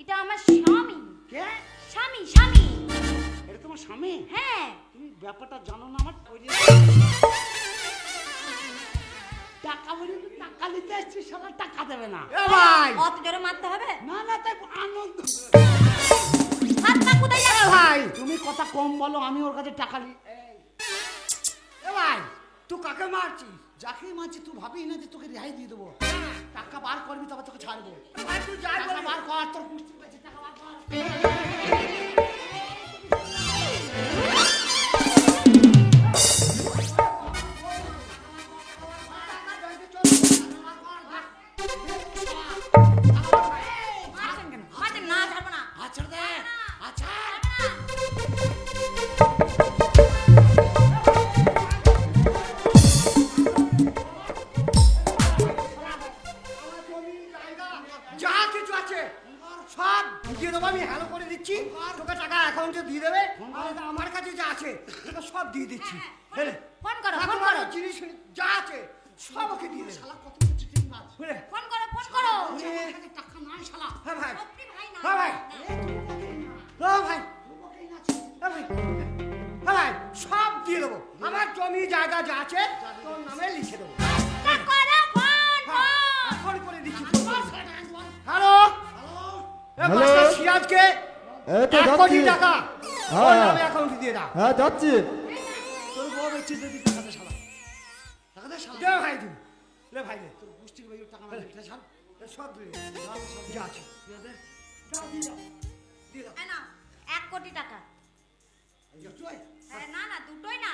এটা আমার স্বামী। কে? স্বামী স্বামী। এটা তোমার স্বামী? হ্যাঁ। তুমি ব্যাপারটা জানো না আমার? টাকা বলে টাকা নিতে এসছি, শালা টাকা দেবে না। ভাই অত জোরে মারতে হবে না না, তাই আনন্দ। হাত পা কোথায় যাবে ভাই তুমি কথা কম বলো, আমি ওর কাছে টাকা নিই। এ ভাই তুই কাকে মারছিস? যাকে মারছি তুই ভাবি না যে তোকে রেহাই দিয়ে দেবো। টাকা বার করবি তবে তোকে ছাড়বো। ভাই তুই যা টাকা বার কর, তোর কুস্তি পেয়েছে, টাকা বার কর। আমার কাছে যা আছে সব দিয়ে দিচ্ছি। ফোন করো, ফোন করো। জিনিস যা আছে সব ওকে দিয়ে দে। শালা কত চিটিং বাজ। ফোন করো, ফোন করো। টাকা নাই শালা। হ্যাঁ ভাই। আপনি ভাই না। হ্যাঁ ভাই। হ্যাঁ ভাই। হ্যাঁ ভাই। হ্যাঁ ভাই সব দিয়ে দেবো। আমার জমি জায়গা যা আছে তোর নামে লিখে দেবো। করো ফোন, ফোন করে দিচ্ছি। হ্যালো হ্যালো সিরাজকে 1 কোটি টাকা ওর নামে অ্যাকাউন্টে দিয়ে দাও। হ্যাঁ যাচ্ছি। তোর বউ বেচে দিবি টাকা দে শালা। টাকা দে শালা। দে ভাই তুই। লে ভাই লে তোর গুষ্টির ভাই টাকা না দিতে ছাড়। সব দিয়ে সব যা আছে দিয়ে দে। দাও দিয়ে দাও। দিয়ে দাও। না 1 কোটি টাকা। তুই না না দুটোই না।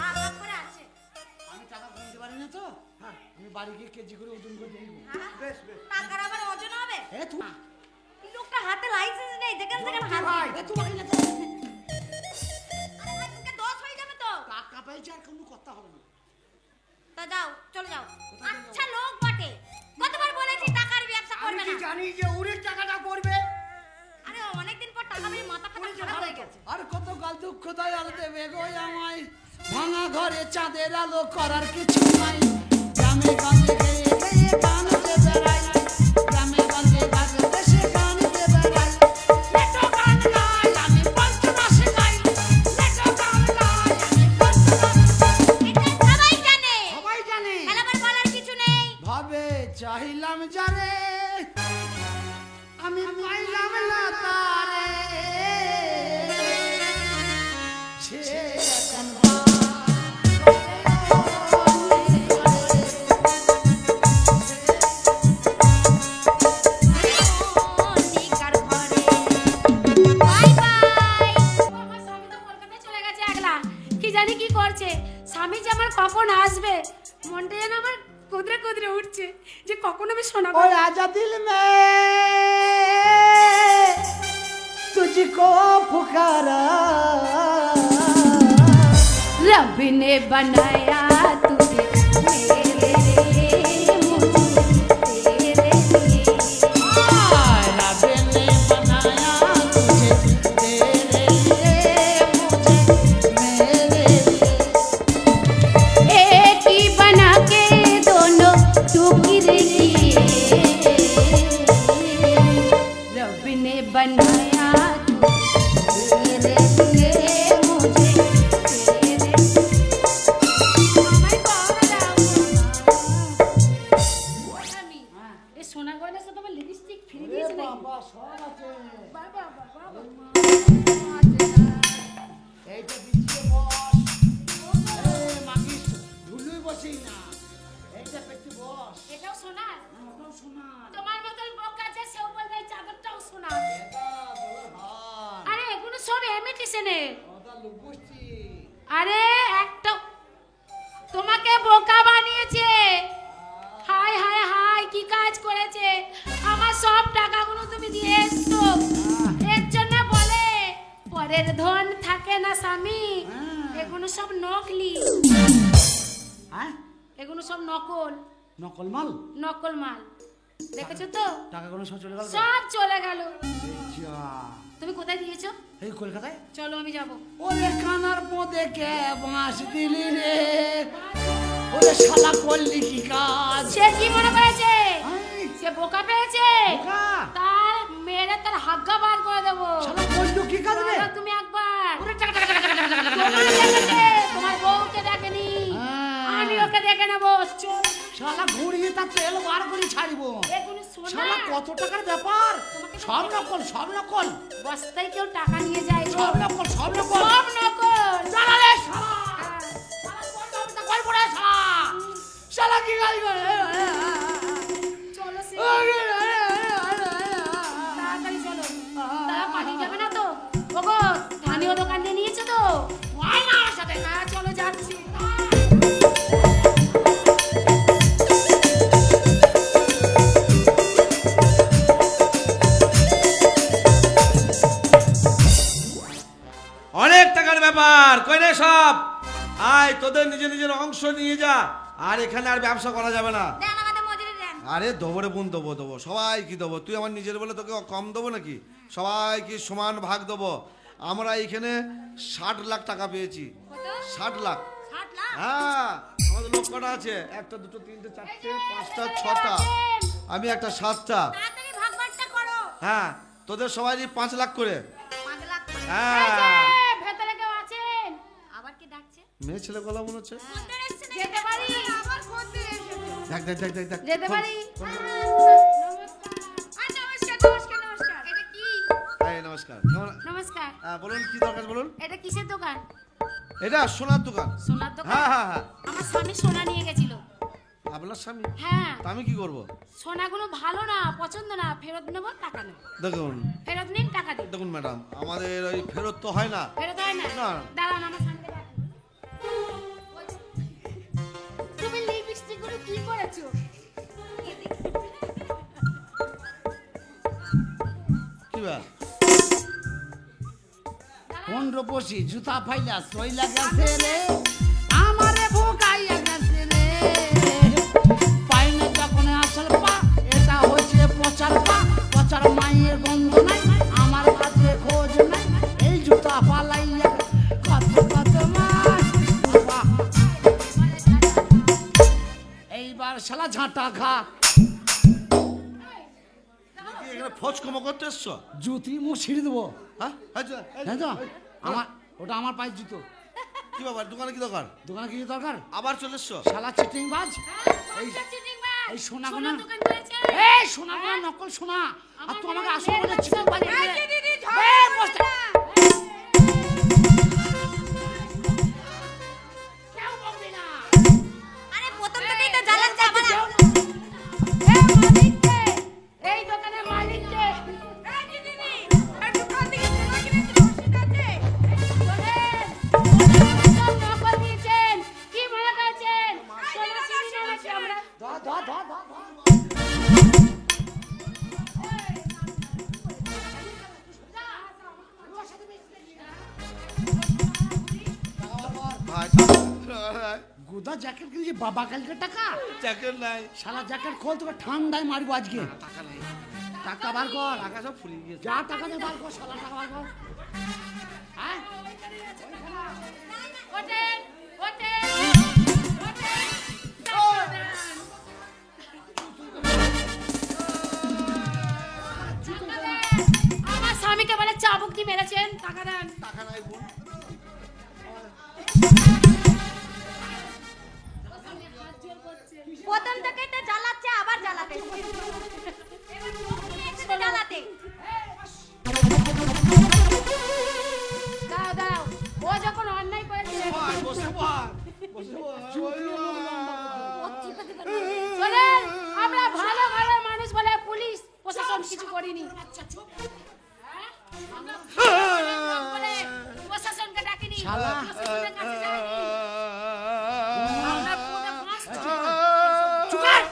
হ্যাঁ ভাগ করে আছে। আমি টাকা গুনতে পারি না তো। হ্যাঁ আমি বাড়ি গিয়ে কেজি করে ওজন করে দেব। বেশ বেশ। টাকার আবার ওজন হবে? এ তুই এই লোকটা হাতে লাইসেন্স নেই, দেখেন দেখেন হাত। ভাই এ তুই বাকি না। আরে ভাই তোকে দোষ হয়ে যাবে তো। টাকা পেয়েছি আর কোনো কথা হবে না। তা যাও চলে যাও। আচ্ছা লোক বটে, কতবার বলেছি টাকার ব্যবসা করবে আমি না। জানি যে উড়ির টাকাটা পড়বে। আরে অনেকদিন পর টাকা পেয়ে মাথা ফাটা খারাপ হয়ে গেছে। আর কত গাল দুঃখ দয়াল দেবে গো আমায়। ভাঙা ঘরে চাঁদের আলো করার কিছু নাই। গ্রামে গঞ্জে গিয়ে গিয়ে গানতে বেড়াই। গ্রামে গঞ্জে বাজে দেশে গানতে বেড়াই। লেটো গান গাই আমি পঞ্চমাসে গাই। লেটো গান গাই আমি পঞ্চমাসে। এটা সবাই জানে। সবাই জানে। খেলাবার বলার কিছু নেই। ভাবে চাইলাম যারে আমি পাইলাম না তারে। সে এখন নিকার ঘরে বাই বাই। আমার স্বামী তো কলকাতায় চলে গেছে একলা, কি জানি কি করছে। স্বামী যে আমার কখন আসবে, মনটা যেন আমার কুদরে কুদরে উঠছে যে কখন আমি শোনাবো। ओ आजा दिल में तुझको पुकारा। रब ने बनाया तुझे मेरे लिए, मुझे तेरे लिए। रब ने बनाया तुझे तेरे लिए मुझे मेरे लिए। एक ही बना के दोनों टुकड़े किए, रब ने बनाया तुझे तेरे लिए, मुझे तेरे। আমায় পাওয়া দাও আমি এই সোনা গয়না সাথে আমার লিপস্টিক ফিরে দিয়েছে নাকি? বাবা সব আছে। বাবা বাবা এইটা দিচ্ছে বস। এই মাগিস ধুলুই বসেই না। এইটা পেটি বস। এটাও সোনা। ওটাও শোনা। তোমার মতন বোকা আছে সেও বলবে এই চাদরটাও সোনা। এটা বলার ভার। আরে এগুলো সব ইমিটেশনের। ওটা লুবুস্তি। আরে একটা তোমাকে বোকা বানিয়েছে। হাই হাই হাই কি কাজ করেছে। আমার সব টাকাগুলো তুমি দিয়ে এসছো। এর জন্য বলে পরের ধন থাকে না স্বামী। এগুলো সব নকলি। হ্যাঁ এগুলো সব নকল, নকল মাল। নকল মাল। দেখেছো তো টাকাগুলো সব চলে গেল। সব চলে গেল। যা। তুমি কোথায় দিয়েছো? এই কলকাতায়। চলো আমি যাব। ওরে কানার পদে কে বাঁশ দিলি রে। ওরে শালা করলি কি কাজ। সে কি মনে করেছে? এই, সে বোকা পেয়েছে। বোকা? তার শালা ঘুরিয়ে তা তেল বার করে ছাড়িবো। এগুলো সোনা। শালা কত টাকার ব্যাপার, সব নকল সব নকল, বস্তায় কেউ টাকা নিয়ে যায় গো। সব নকল সব নকল। সব নকল। শালা রে শালা, শালা কোন অবস্থা কই পড়ে শালা, শালা কি গালি করে। চলো সে তাড়াতাড়ি চলো। তারা পাঠিয়ে যাবে না তো? ওগো স্থানীয় দোকান দিয়ে নিয়েছো তো? ওই না আমার সাথে। হ্যাঁ চলো যাচ্ছি। অনেক টাকার ব্যাপার, কই রে সব আয়, তোদের নিজের নিজের অংশ নিয়ে যা। আর এখানে আর ব্যবসা করা যাবে না। দেন আমাদের মজুরি দেন। আরে দেবো রে বোন, দেবো দেবো, সবাই কি দেবো, তুই আমার নিজের বলে তোকে কম দেবো নাকি? সবাই কি সমান ভাগ দেবো। আমরা এখানে 60 লাখ টাকা পেয়েছি। কত? 60 লাখ। 60 লাখ? হ্যাঁ, আমাদের লোক কটা আছে? 1 2 3 4 5টা 6টা, আমি একটা 7টা। তাড়াতাড়ি ভাগবাট্টা করো। হ্যাঁ, তোদের সবাই 5 লাখ করে। 5 লাখ করে। হ্যাঁ, ভেতরে কেউ আছেন? আবার কি ডাকছে? মেয়ে ছেলে গলা মনে হচ্ছে। খদ্দের এসেছে নাকি? যেতে পারি? আবার খদ্দের এসেছে। দেখ দেখ দেখ দেখ দেখ। যেতে খোল, পারি? খোল, খোল। নমস্কার নমস্কার নমস্কার। এটা কি? এই নমস্কার, কেমন? নমস্কার। বলুন কি দরকার বলুন। এটা কিসের দোকান? এটা সোনার দোকান। সোনার দোকান? হ্যাঁ হ্যাঁ হ্যাঁ। আমার স্বামী সোনা নিয়ে গেছিল। আপনার স্বামী? হ্যাঁ। তা আমি কি করব? সোনাগুলো ভালো না, পছন্দ না, ফেরত নেবো, টাকা নেবো। দেখুন ফেরত নিন, টাকা দিন। দেখুন ম্যাডাম, আমাদের ওই ফেরত তো হয় না। ফেরত হয় না? না। দাঁড়ান, আমার স্বামীকে ডাকুন। তুমি লিপস্টিক গুলো কি করেছো? কি বা? কোন রূপসী জুতা ফাইলা সইলা গেছে রে, আমারে ভোগাইয়া গেছে রে। পাই না যখন আসল পা, এটা হচ্ছে পচার পা। পচার মায়ের গন্ধ নাই, আমার কাছে খোঁজ নাই। এই জুতা পালাইয়া কত কত মাস বাবা। এইবার শালা ঝাঁটা খা। তুমি কি এখানে ফচকমো করতে এসছো? জুতি মুছিয়ে দেবো। হ্যাঁ এই যে, এই যে, হ্যাঁ তো এই, আমার ওটা আমার পায়ের জুতো। কি ব্যাপার, দোকানে কি দরকার? দোকানে কিছু দরকার? আবার চলে এসছো? শালা চিটিং বাজ। এই এই সোনা গোনা, সোনার দোকান করেছে? এই সোনা গোনা নকল সোনা। আর তুই আমাকে আসল বলে চিটিং বাজ। এই যে দিদি ঝগড়া এই করো বসতে। না। কেউ বকবি না। আরে প্রথম থেকেই তো জ্বালাচ্ছে আবার। এই মালিককে, এই দোকানের মালিককে। এই যে দিদি, এই দোকান থেকে সোনা কিনেছি, রসিদ আছে। শোনেন, সব নকল দিয়েছেন। কি মনে করছেন? সোনা চিনি না নাকি আমরা? ধর ধর ধর ধর ধর। ভাই গুদা জ্যাকেট কিনেছি বাবা কালকে টাকা। জ্যাকেট নাই। শালা জ্যাকেট খোল, তোকে ঠান্ডায় মারবো আজকে। টাকা নাই। টাকা বার কর। টাকা সব ফুরিয়ে গিয়েছে। যা টাকা দে বার কর, শালা টাকা বার কর। হ্যাঁ ওঠেন, ওঠেন, ওঠেন। টাকা দেন। আমার স্বামীকে বলে চাবুক দিয়ে মেরেছেন, টাকা দেন। টাকা নাই বোন। প্রথম থেকেই তো জ্বালাচ্ছে আবার জ্বালাতে। এবার প্রথম থেকে জ্বালাতে। দাও দাও, ও যখন অন্যায় করেছে। ভাই বসে পড়, বসে পড়। শোনেন, আমরা ভালো ভালো মানুষ বলে পুলিশ প্রশাসন কিছু করিনি। হ্যাঁ? আমরা ভালো লোক বলে প্রশাসনকে ডাকিনি, শালা। প্রশাসনের কাছে যাইনি। আমরা পুরো ফাঁস চুকার।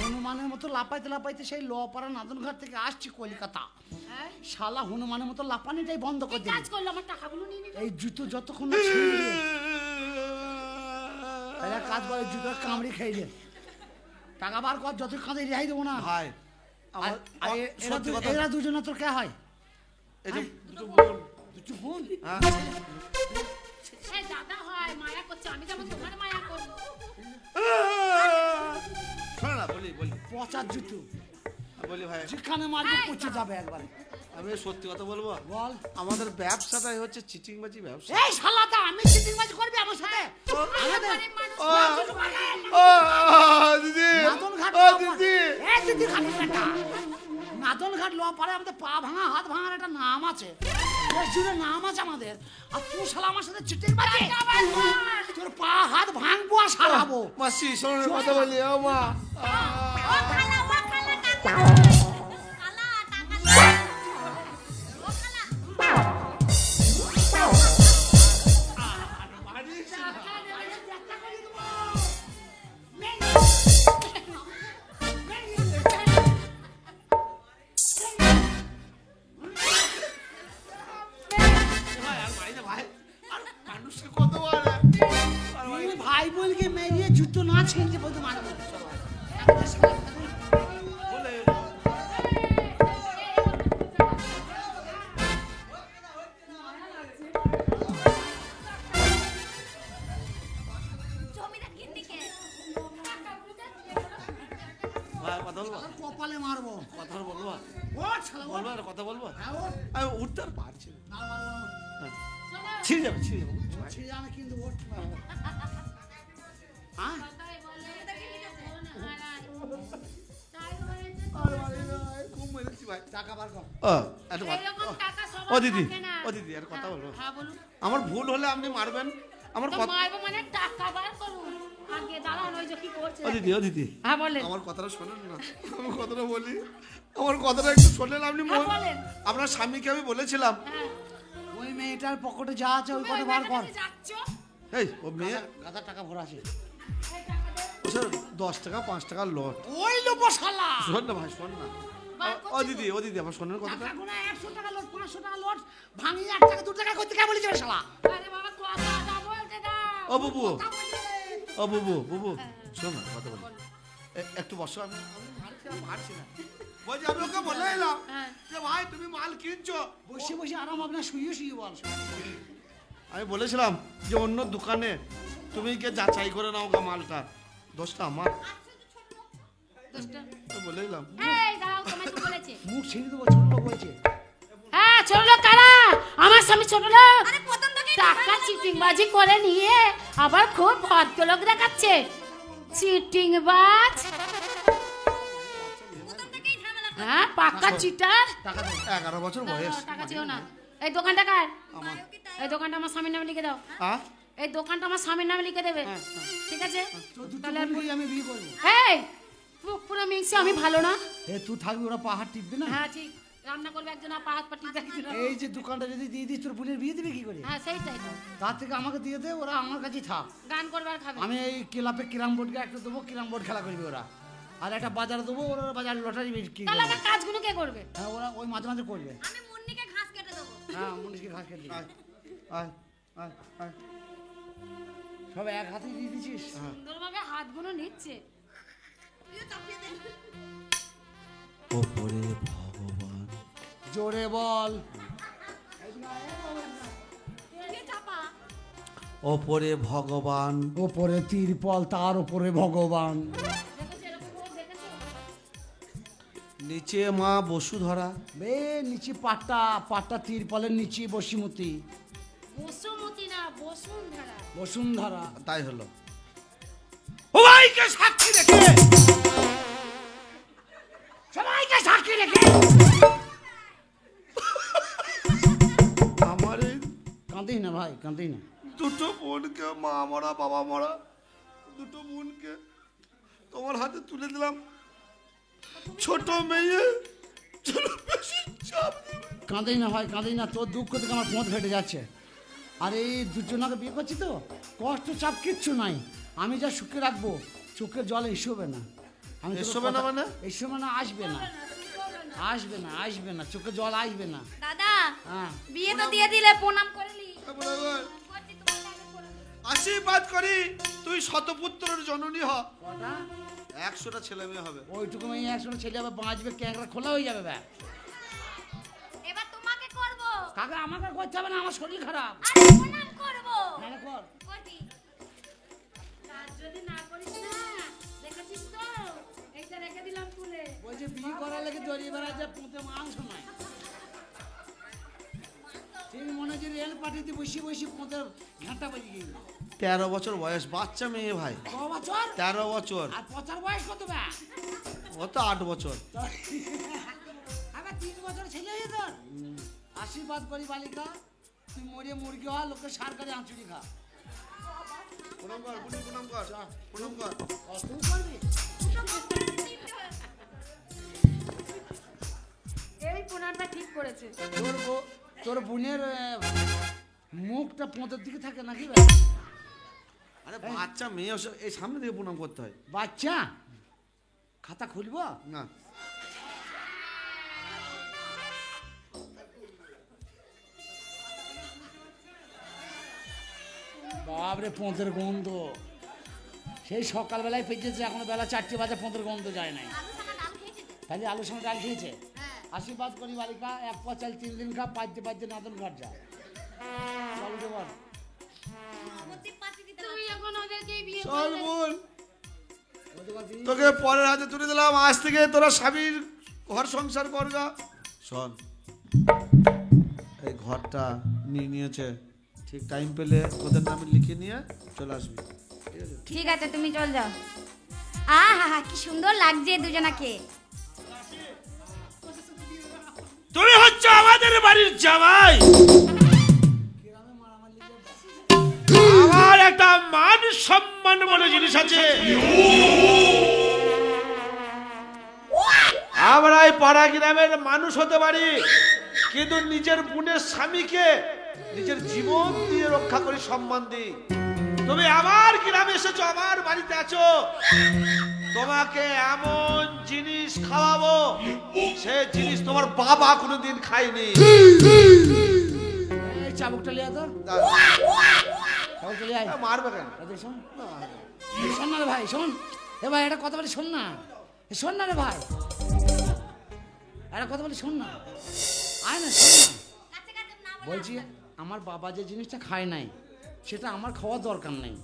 হনুমানের মতো লাপাইতে লাপাইতে সেই লোপাড়া নাদনঘাট থেকে আসছি কলকাতা। হ্যাঁ? শালা হনুমানের মতো লাপানিটাই বন্ধ করে কাজ দিলি। করলো, আমার টাকাগুলো নিয়ে নিল। এই জুতো যতক্ষণ না ছিঁড়বে, তাহলে কাজ করে জুতো কামড়ি খাইলে। টাকা বার কর, যত কাঁদে রেহাই দেবো না। ভাই আমার আর সত্যি কথা, এরা দুজনে তোর কে হয়? এই যে দুটো বোন। দুটো বোন। হ্যাঁ, এই দাদা হয়, মায়া করছে, আমি যেমন তোমার মায়া করবো। শোনো না, বলি বলি। পচার জুতো। বলি ভাই, যেখানে মারবে পচে যাবে একবারে। আমি সত্যি কথা বলবো, বল। আমাদের ব্যবসাটাই হচ্ছে চিটিংবাজি ব্যবসা। এই শালাটা আমি চিটিংবাজি করবি আমার সাথে? আমাদের ও দিদি, নাদনঘাট ও দিদি, এই দিদি খালি বেটা। নাদনঘাট লোয়া পারে আমাদের পা ভাঙা হাত ভাঙার একটা নাম আছে, দেশ জুড়ে নাম আছে আমাদের। আর তুই শালা আমার সাথে চিটিংবাজি, তোর পা হাত ভাঙবো আর সারাবো। মাসি শোনো কথা বলি, ও মা। ও খালা টাকা খালা টাকা ও খালা মানুষকে কত মারে, তুই ভাই বলকে মেরিয়ে জুতো না ছিঁড়তে বলতে মারবো বলে জমিদার কিন্দিকে ভাই কথা বলবো, কপালে মারবো। কথা বলবো, ও শালা ও। বলবো আর কথা বলবো। হ্যাঁ, ও। আমি উঠতে আর পারছি না, না, না, না, ছিঁড়ে যাবে, ছিঁড়ে যাবে। না। ছিঁড়ে যাবে কিন্তু ওঠ। হ্যাঁ? খুব মেরেছি ভাই। টাকা বার কর। ও, একটা কথা- এরকম টাকা সবার ও দিদি, থাকে না। ও দিদি, একটা কথা বলবো। হ্যাঁ বলুন। আমার ভুল হলে আপনি মারবেন। আমার তো কথা, মারবো মানে টাকা বার করুন। আগে দাঁড়ান, ওই যে কি করছে। ও দিদি, ও দিদি, হ্যাঁ বলেন। আমার কথাটা শোনেন না, আমি কথাটা বলি, আমার কথাটা একটু শোনেন আপনি। হ্যাঁ, বলেন। আপনার স্বামীকে আমি বলেছিলাম, হ্যাঁ। ওই মেয়েটার পকেটে যা আছে ওই তুমি কটা ওই বার মেয়েটার কর। কাছে যাচ্ছ? এই ও মেয়ে, গাদা টাকা ভরা আছে। ও স্যার 10 টাকা 5 টাকা লট। ওই লোবো শালা। শোন না ভাই, শোন না। বার ও করছি দিদি, ও দিদি, আমার শোনেন কথাটা। টাকা গোনা 100 টাকা লোট 500 টাকা লোট ভাঙি 1 টাকা 2 টাকা করতে কে বলেছে রে শালা? আরে বাবা, কথাটা বলতে দাও। ও বুবু, কথা বলছে। ও বুবু, বুবু, শোন না কথা বলি, একটু বসো। আমি পারছি না। বলছি আমি ওকে বলে এলাম হ্যাঁ। যে ভাই তুমি মাল কিনছো। বসে বসে আরাম হবে না, শুয়ে শুয়ে বল। আমি বলেছিলাম যে অন্য দোকানে তুমি গিয়ে যাচাই করে নাও গা মালটা, দোষটা আমার। দোষটা। আমি বলে এলাম। এই দাঁড়াও, তোমায় কি বলেছে? মুখ ছিঁড়ে দেবো, ছোট লোক বলছে। হ্যাঁ, ছোট লোক কারা? আমার স্বামী ছোট লোক। আরে প্রথম থেকেই টাকা চিটিংবাজি করে নিয়ে আবার খুব ভদ্রলোক দেখাচ্ছে। চিটিংবাজ, প্রথম থেকেই ঝামেলা হ্যাঁ, পাক্কা চিটার। টাকা দাও, 11 বছর বয়স। টাকা চেও না। এই দোকানটা কার? আমার। এই দোকানটা আমার স্বামীর নামে লিখে দাও। হ্যাঁ? এই দোকানটা আমার স্বামীর নামে লিখে দেবে। ঠিক আছে? তো দুটো তাহলে আর- বলবি আমি বিয়ে করবো। এই মুখ পুরো মিংসে, আমি ভালো না। এ তুই থাকবি, ওরা পাহাড় টিপবে না। হ্যাঁ ঠিক, রান্না করবে একজন আর পাহাড় পাটি একজন। এই যে দোকানটা যদি দিয়ে দিস তোর বোনের বিয়ে দিবে কি করে? হ্যাঁ সেইটাই তো। তার থেকে আমাকে দিয়ে দে, ওরা আমার কাছেই থাক। গান করবে আর খাবে। আমি এই ক্লাবে ক্যারাম বোর্ডকে একটা দেবো, ক্যারাম বোর্ড খেলা করবে ওরা। আর একটা বাজারে দেবো, ওরা বাজার লটারি বিক্রি তাহলে করবে। আমার কাজগুলো কে করবে? হ্যাঁ, ওরা ওই মাঝে মাঝে করবে। আমি মুন্নিকে ঘাস কেটে দেবো। হ্যাঁ, মুনিশকে ঘাস কেটে দিবি। আয়, আয়, আয়, আয়। সব এক হাতে দিয়ে দিছিস। সুন্দরভাবে হাতগুলো নিচ্ছে। তুইও চাপিয়ে দে। ওপরে ভগবান, জোরে বল। কে চাপা? ওপরে ভগবান, ওপরে তিরপল, তার উপরে ভগবান। দেখেছো এরকম লোক দেখেছো? নিচে মা বসুধরা। বে নিচে পাট্টা, পাট্টা তিরপলের নিচে বসিমতি, বসুমতি না, বসুন্ধরা। বসুন্ধরা। তাই হলো। সবাইকে সাক্ষী রেখে, সবাইকে সাক্ষী রেখে আমার এই কাঁদিস না ভাই, কাঁদিস না। দুটো বোনকে, মা মরা বাবা মরা দুটো বোনকে তোমার হাতে তুলে দিলাম। ছোট মেয়ে, বেশি চাপ দিবে। কাঁদিস না ভাই, কাঁদিস না। তোর দুঃখ থেকে আমার পথ ফেটে যাচ্ছে। আর এই দুজনকে বিয়ে করছি তো, কষ্ট চাপ কিচ্ছু নাই। আমি যা সুখে রাখবো, চোখের জল এসবে না। আমি তোকে এসবে না কথা- মানে? এসবে না, আসবে না, আসবে না, আসবে না, চোখে জল আসবে না। দাদা হ্যাঁ, বিয়ে তো দিয়ে দিলে, প্রণাম করলি। করছি, তোমার আগে করে দেবো। আশীর্বাদ করি তুই শতপুত্রের জননী হ। কটা? 100টা ছেলে মেয়ে হবে। ওইটুকু মেয়ে একসঙ্গে ছেলে যাবে, বাঁচবে, ক্যাংরা খোলা হয়ে যাবে ব্যাগ। এবার তোমাকে করবো। কাকা আমাকে করতে হবে না, আমার শরীর খারাপ। আরে প্রণাম করবো। হ্যাঁ, কর। করবি। কাজ যদি না করিস না, দেখেছিস তো এই এইটা রেখে দিলাম তুলে। বলছে বিয়ে করার লেগে দড়ি বেড়া যে পুঁতে মাংস নাই। ঠিক মনে হচ্ছে রেল পার্টিতে বসে বসে পুঁতে ঘাঁটা বাজি গেল। 13 বছর বয়স, বাচ্চা মেয়ে ভাই। ক বছর? 13 বছর। আর পচার বয়স কত বা? ও তো 8 বছর। আবার 3 বছর ছেলে হয়ে তোর। আশীর্বাদ করি বালিকা, তুই মরে মুরগি হওয়া লোকের সরকারি আঁচুড়ি খা। প্রণাম কর, প্রণাম কর, প্রণাম কর। তুই করবি? এই প্রণামটা ঠিক করেছে। তোর বোনের মুখটা পোঁতের দিকে থাকে নাকি? আরে বাচ্চা মেয়ে, এই সামনে থেকে প্রণাম করতে হয়। বাচ্চা খাতা খুলবো না, বাবরে পোঁতের গন্ধ সেই সকালবেলায় পেয়েছে, এখনো বেলা 4টে বাজে পোঁতের গন্ধ যায় নাই। তাহলে আলুর সঙ্গে ডাল খেয়েছে। আশীর্বাদ করি বালিকা, 1 পা চাল 3 দিন খা, 5 দিন নাদন ঘর যা। চল দেবর তুই এখন ওদেরকেই বিয়ে চল করলে। বল। তোকে পরের হাতে তুলে দিলাম, আজ থেকে তোরা স্বামীর ঘর সংসার করগা। শোন, এই ঘরটা নিয়ে নিয়েছে, ঠিক টাইম পেলে তোদের নামে লিখে নিয়ে চলে আসবি। ঠিক আছে তুমি চল যাও। আহা কি সুন্দর লাগছে দুজনাকে। তুমি হচ্ছে আমাদের বাড়ির জামাই, আমার একটা মান সম্মান বলে জিনিস আছে। আমরা এই পাড়া গ্রামের মানুষ হতে পারি, কিন্তু নিজের বোনের স্বামীকে নিজের জীবন দিয়ে রক্ষা করি, সম্মান দিই। তুমি আমার গ্রামে এসেছো, আমার বাড়িতে আছো, তোমাকে এমন জিনিস খাওয়াবো, সে জিনিস তোমার বাবা কোনোদিন খায়নি। এই চাবুকটা লিয়া তো, চাবুকটা লিয়া। মারবে কেন? শোন শোন না রে ভাই, শোন। এ ভাই একটা কথা বলি শোন না, শোন না রে ভাই, একটা কথা বলি শোন না, আয় না শোন না। বলছি আমার বাবা যে জিনিসটা খায় নাই সেটা আমার খাওয়ার দরকার নেই,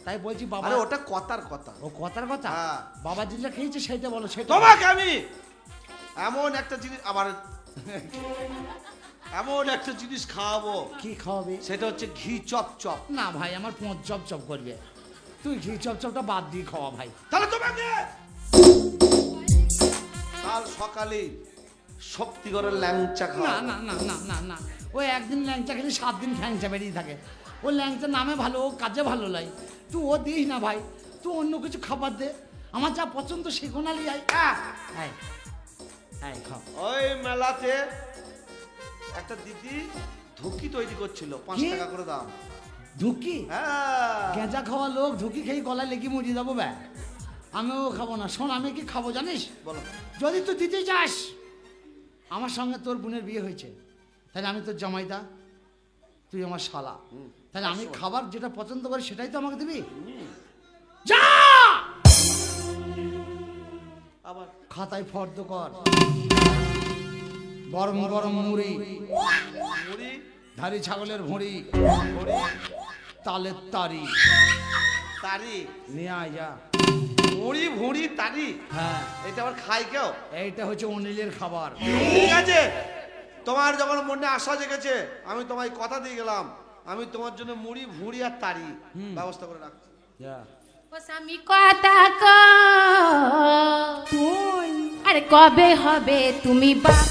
তাই বলছি বাবা। আরে ওটা কথার কথা। ও কথার কথা? হ্যাঁ। বাবা যেটা খেয়েছে সেটা বলো। সেটা তোমাকে আমি এমন একটা জিনিস, আবার এমন একটা জিনিস খাওয়াবো। কি খাওয়াবে? সেটা হচ্ছে ঘি চপ চপ। না ভাই, আমার পোঁত চপ চপ করবে, তুই ঘি চপ চপটা বাদ দিয়ে খাওয়া ভাই। তাহলে তোমাকে কাল সকালে শক্তিগড়ের ল্যাংচা না খাওয়া। না না না না না, ওই একদিন ল্যাংচা খেলে 7 দিন খ্যাংচা বেরিয়ে থাকে। ও ল্যাংচা নামে ভালো, ও কাজে ভালো লাই, তুই ও দিস না ভাই, তুই অন্য কিছু খাবার দে, আমার যা পছন্দ সে কোনালি আয়। খাও। ওই মেলাতে একটা দিদি ধুকি তৈরি করছিল, 5 কি? টাকা করে দাম। ধুকি? হ্যাঁ, গেঁজা খাওয়া লোক ধুকি খেয়ে গলায় লেগে মরিয়ে যাবো ব্যা। আমিও খাবো না। শোন, আমি কি খাবো জানিস? বলো। যদি তুই দিতে চাস, আমার সঙ্গে তোর বোনের বিয়ে হয়েছে, তাহলে আমি তোর জামাইদা, তুই আমার শালা, তাহলে আমি খাবার যেটা পছন্দ করি সেটাই তো আমাকে দিবি। যা আবার খাতায় ফর্দ কর, গরম গরম মুড়ি, মুড়ি, ধারি ছাগলের ভুঁড়ি, মুড়ি, তালের তারি তারি, নিয়ে আয় যা। মুড়ি ভুড়ি তারি, হ্যাঁ, এটা আবার খাই কেউ? এইটা হচ্ছে অনিলের খাবার। ঠিক আছে, তোমার যখন মনে আশা জেগেছে, আমি তোমায় কথা দিয়ে গেলাম, আমি তোমার জন্য মুড়ি ভুড়ি আর তারি ব্যবস্থা করে রাখছি। যা। ও স্বামী কথা কই, আরে কবে হবে তুমি বাপ?